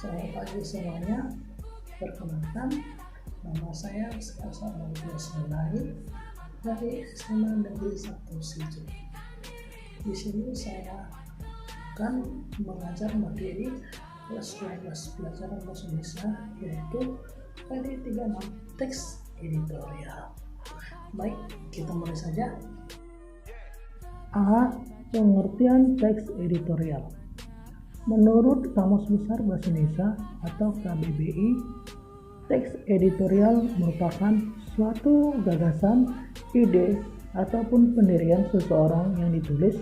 Selamat pagi semuanya. Perkenalkan, nama saya Sekasa Bismillahirrahmanirrahim dari SMA Negeri 1 Situ. Di sini saya akan mengajar materi kelas 12 pelajaran bahasa Indonesia, yaitu PD36 teks editorial. Baik, kita mulai saja. A. Pengertian teks editorial. Menurut Kamus Besar Bahasa Indonesia atau KBBI, teks editorial merupakan suatu gagasan, ide, ataupun pendirian seseorang yang ditulis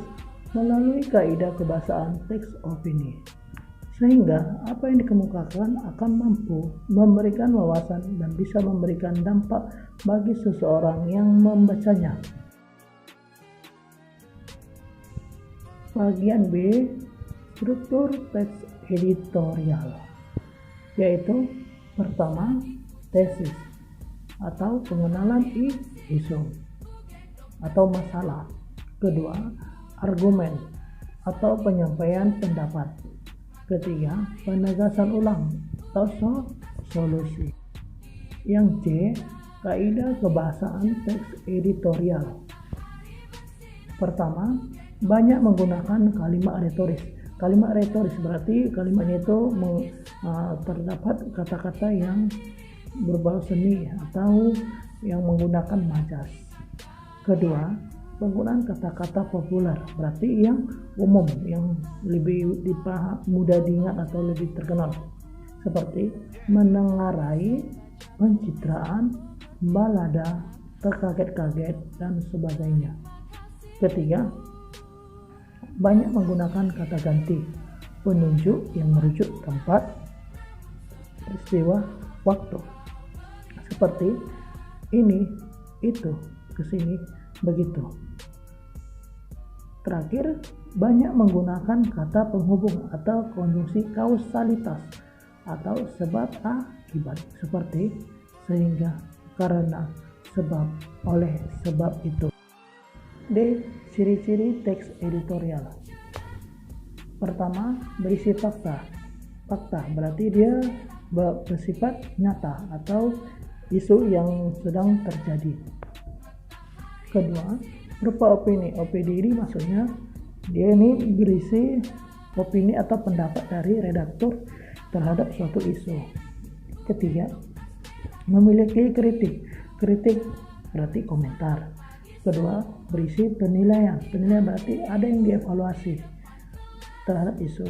melalui kaidah kebahasaan teks opini, sehingga apa yang dikemukakan akan mampu memberikan wawasan dan bisa memberikan dampak bagi seseorang yang membacanya. Bagian B, struktur teks editorial, yaitu pertama, tesis atau pengenalan isu atau masalah. Kedua, argumen atau penyampaian pendapat. Ketiga, penegasan ulang atau solusi. Yang C, kaidah kebahasaan teks editorial. Pertama, banyak menggunakan kalimat retoris. Kalimat retoris berarti kalimatnya itu terdapat kata-kata yang berbau seni atau yang menggunakan majas. Kedua, penggunaan kata-kata populer berarti yang umum, yang lebih mudah diingat atau lebih terkenal, seperti menengarai, pencitraan, balada, terkaget-kaget, dan sebagainya. Ketiga, banyak menggunakan kata ganti, penunjuk yang merujuk tempat, peristiwa, waktu, seperti ini, itu, kesini, begitu. Terakhir, banyak menggunakan kata penghubung atau konjungsi kausalitas atau sebab akibat, seperti sehingga, karena, sebab, oleh sebab itu. D. Ciri-ciri teks editorial. Pertama, berisi fakta. Fakta berarti dia bersifat nyata atau isu yang sedang terjadi. Kedua, berupa opini. Opini ini maksudnya dia ini berisi opini atau pendapat dari redaktur terhadap suatu isu. Ketiga, memiliki kritik. Kritik berarti komentar. Kedua, berisi penilaian. Penilaian berarti ada yang dievaluasi terhadap isu.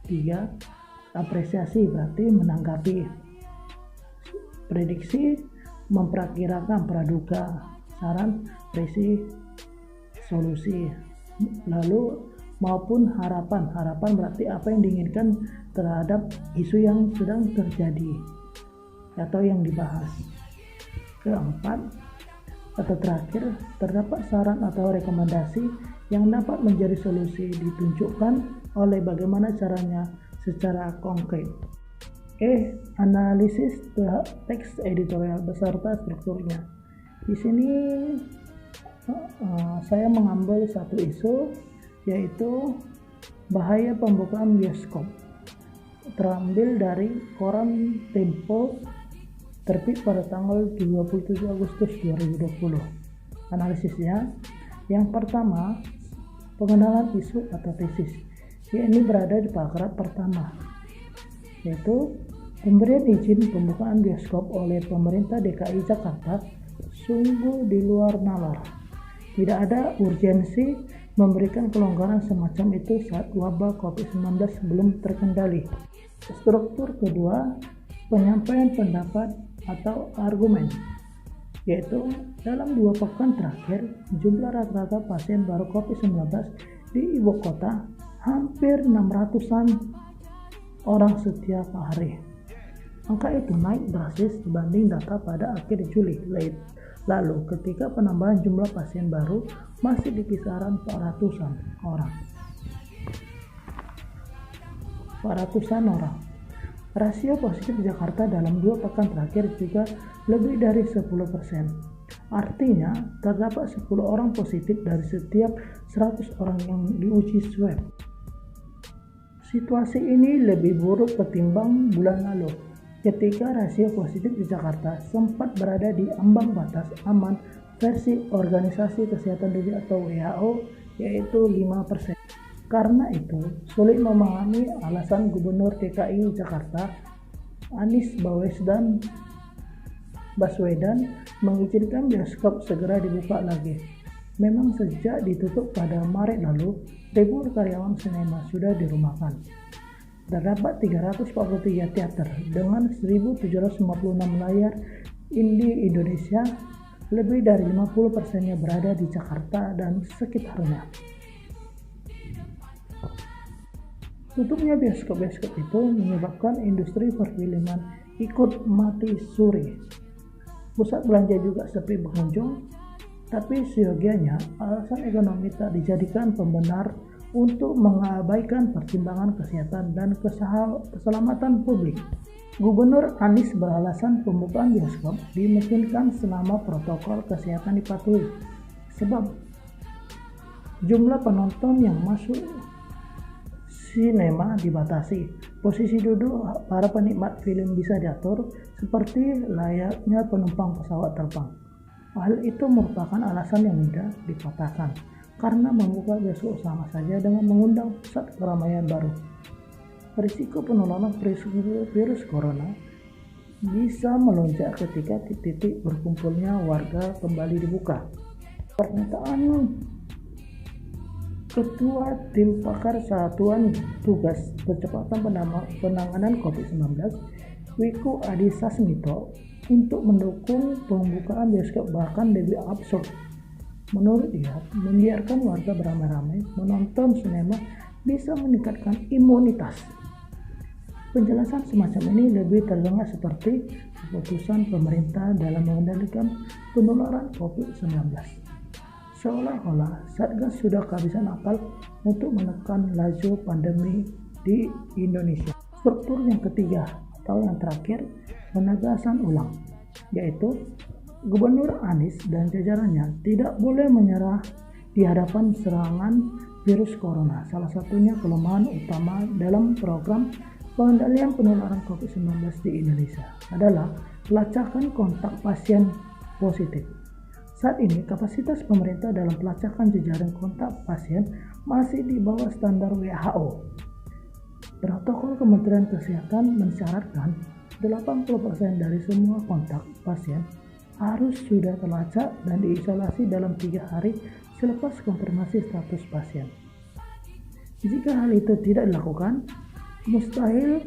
Tiga, apresiasi berarti menanggapi. Prediksi, memperkirakan, praduga, saran, berisi, solusi. Lalu maupun harapan. Harapan berarti apa yang diinginkan terhadap isu yang sedang terjadi atau yang dibahas. Keempat, atau terakhir, terdapat saran atau rekomendasi yang dapat menjadi solusi ditunjukkan oleh bagaimana caranya secara konkret. Analisis teks editorial beserta strukturnya. Di sini saya mengambil satu isu, yaitu bahaya pembukaan bioskop. Terambil dari koran Tempo, terbit pada tanggal 27 Agustus 2020. Analisisnya, yang pertama, pengenalan isu atau tesis. Ini berada di paragraf pertama, yaitu pemberian izin pembukaan bioskop oleh pemerintah DKI Jakarta sungguh di luar nalar. Tidak ada urgensi memberikan kelonggaran semacam itu saat wabah COVID-19 belum terkendali. Struktur kedua, penyampaian pendapat atau argumen, yaitu dalam 2 pekan terakhir jumlah rata-rata pasien baru COVID-19 di ibu kota hampir 600-an orang setiap hari. Angka itu naik drastis dibanding data pada akhir Juli lalu ketika penambahan jumlah pasien baru masih di kisaran 400-an orang. Rasio positif Jakarta dalam 2 pekan terakhir juga lebih dari 10%. Artinya, terdapat 10 orang positif dari setiap 100 orang yang diuji swab. Situasi ini lebih buruk ketimbang bulan lalu, ketika rasio positif di Jakarta sempat berada di ambang batas aman versi Organisasi Kesehatan Dunia atau WHO, yaitu 5%. Karena itu, sulit memahami alasan Gubernur DKI Jakarta Anies Baswedan mengizinkan bioskop segera dibuka lagi. Memang sejak ditutup pada Maret lalu, ribuan karyawan sinema sudah dirumahkan. Terdapat 343 teater dengan 1.756 layar di Indonesia, lebih dari 50%-nya berada di Jakarta dan sekitarnya. Tutupnya bioskop-bioskop itu menyebabkan industri perfilman ikut mati suri. Pusat belanja juga sepi pengunjung, tapi seyogianya alasan ekonomi tak dijadikan pembenar untuk mengabaikan pertimbangan kesehatan dan keselamatan publik. Gubernur Anies beralasan pembukaan bioskop dimungkinkan selama protokol kesehatan dipatuhi, sebab jumlah penonton yang masuk sinema dibatasi. Posisi duduk para penikmat film bisa diatur seperti layaknya penumpang pesawat terbang. Hal itu merupakan alasan yang mudah dipatahkan, karena membuka bioskop sama saja dengan mengundang pusat keramaian baru. Risiko penularan virus corona bisa melonjak ketika titik berkumpulnya warga kembali dibuka. Pernyataan Ketua Tim Pakar Satuan Tugas Percepatan Penanganan COVID-19, Wiku Adhisa Smito, untuk mendukung pembukaan bioskop bahkan lebih absurd. Menurut dia, membiarkan warga beramai-ramai menonton sinema bisa meningkatkan imunitas. Penjelasan semacam ini lebih terdengar seperti keputusan pemerintah dalam mengendalikan penularan COVID-19. Seolah-olah Satgas sudah kehabisan akal untuk menekan laju pandemi di Indonesia. Struktur yang ketiga atau yang terakhir, penegasan ulang, yaitu Gubernur Anies dan jajarannya tidak boleh menyerah di hadapan serangan virus corona. Salah satunya kelemahan utama dalam program pengendalian penularan COVID-19 di Indonesia adalah pelacakan kontak pasien positif. Saat ini, kapasitas pemerintah dalam pelacakan jejaring kontak pasien masih di bawah standar WHO. Protokol Kementerian Kesehatan mensyaratkan 80% dari semua kontak pasien harus sudah terlacak dan diisolasi dalam 3 hari selepas konfirmasi status pasien. Jika hal itu tidak dilakukan, mustahil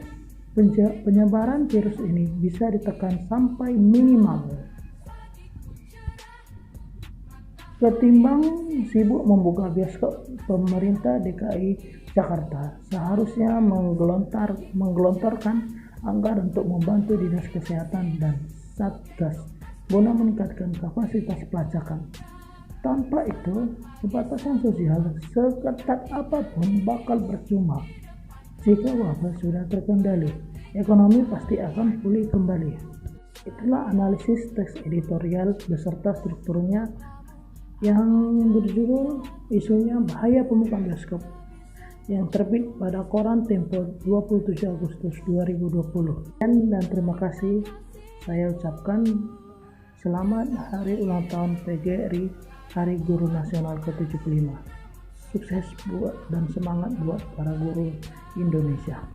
penyebaran virus ini bisa ditekan sampai minimal. Ketimbang sibuk membuka bioskop, pemerintah DKI Jakarta seharusnya menggelontorkan anggaran untuk membantu Dinas Kesehatan dan Satgas guna meningkatkan kapasitas pelacakan. Tanpa itu, pembatasan sosial seketat apapun bakal percuma. Jika wabah sudah terkendali, ekonomi pasti akan pulih kembali. Itulah analisis teks editorial beserta strukturnya yang berjudul Isunya Bahaya Pembukaan Bioskop, yang terbit pada koran Tempo 27 Agustus 2020. Dan terima kasih saya ucapkan selamat hari ulang tahun PGRI, Hari Guru Nasional ke-75. Sukses buat dan semangat buat para guru Indonesia.